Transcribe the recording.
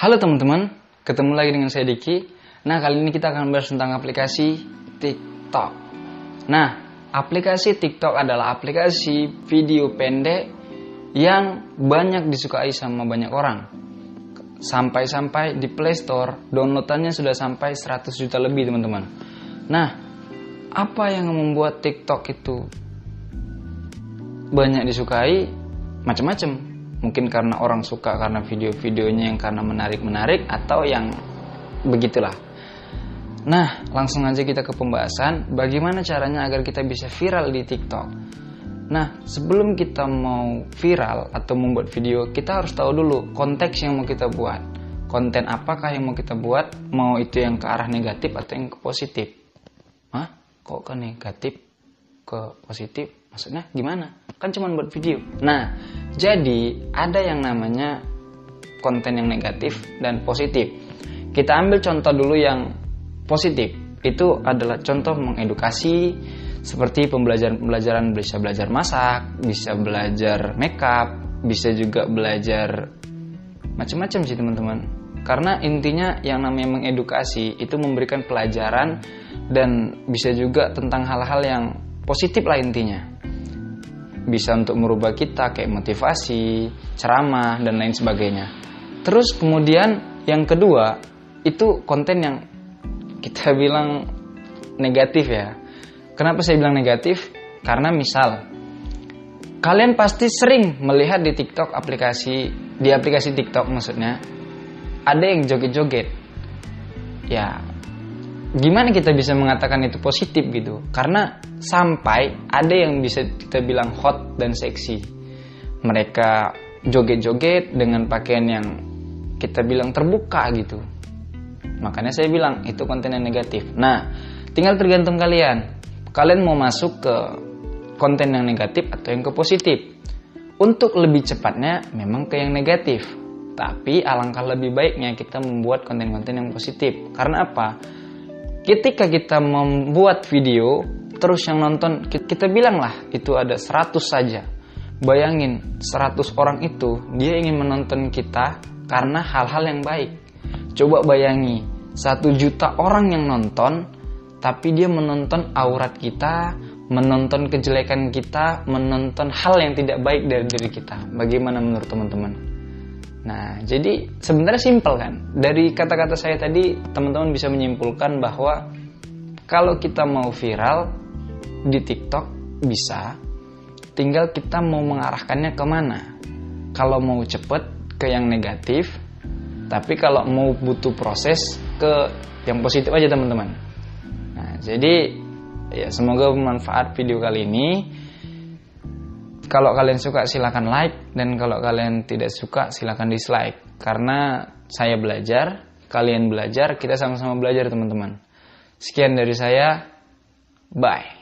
Halo teman-teman, ketemu lagi dengan saya Diki. Nah, kali ini kita akan bahas tentang aplikasi TikTok. Nah, aplikasi TikTok adalah aplikasi video pendek yang banyak disukai sama banyak orang. Sampai-sampai di Play Store, downloadannya sudah sampai 100 juta lebih, teman-teman. Nah, apa yang membuat TikTok itu banyak disukai? Macam-macam. Mungkin karena orang suka karena video-videonya yang karena menarik-menarik atau yang begitulah. Nah, langsung aja kita ke pembahasan bagaimana caranya agar kita bisa viral di TikTok. Nah, sebelum kita mau viral atau membuat video, kita harus tahu dulu konteks yang mau kita buat. Konten apakah yang mau kita buat? Mau itu yang ke arah negatif atau yang ke positif? Hah? Kok ke negatif? Ke positif? Maksudnya gimana? Kan cuma buat video. Nah, jadi ada yang namanya konten yang negatif dan positif. Kita ambil contoh dulu yang positif. Itu adalah contoh mengedukasi, seperti pembelajaran bisa belajar masak, bisa belajar makeup, bisa juga belajar macam-macam sih teman-teman. Karena intinya yang namanya mengedukasi itu memberikan pelajaran dan bisa juga tentang hal-hal yang positif lah intinya. Bisa untuk merubah kita kayak motivasi, ceramah, dan lain sebagainya. Terus kemudian yang kedua, itu konten yang kita bilang negatif ya. Kenapa saya bilang negatif? Karena misal, kalian pasti sering melihat di TikTok di aplikasi TikTok maksudnya, ada yang joget-joget. Ya, gimana kita bisa mengatakan itu positif gitu? Karena sampai ada yang bisa kita bilang hot dan seksi. Mereka joget-joget dengan pakaian yang kita bilang terbuka gitu. Makanya saya bilang itu konten yang negatif. Nah, tinggal tergantung kalian. Kalian mau masuk ke konten yang negatif atau yang ke positif. Untuk lebih cepatnya memang ke yang negatif. Tapi alangkah lebih baiknya kita membuat konten-konten yang positif. Karena apa? Ketika kita membuat video, terus yang nonton, kita bilang lah itu ada 100 saja. Bayangin, 100 orang itu, dia ingin menonton kita karena hal-hal yang baik. Coba bayangi, 1 juta orang yang nonton, tapi dia menonton aurat kita, menonton kejelekan kita, menonton hal yang tidak baik dari diri kita. Bagaimana menurut teman-teman? Nah, jadi sebenarnya simpel kan. Dari kata-kata saya tadi, teman-teman bisa menyimpulkan bahwa kalau kita mau viral di TikTok bisa, tinggal kita mau mengarahkannya kemana. Kalau mau cepet ke yang negatif, tapi kalau mau butuh proses ke yang positif aja teman-teman. Nah, jadi ya semoga bermanfaat video kali ini. Kalau kalian suka silakan like, dan kalau kalian tidak suka silakan dislike. Karena saya belajar, kalian belajar, kita sama-sama belajar teman-teman. Sekian dari saya, bye.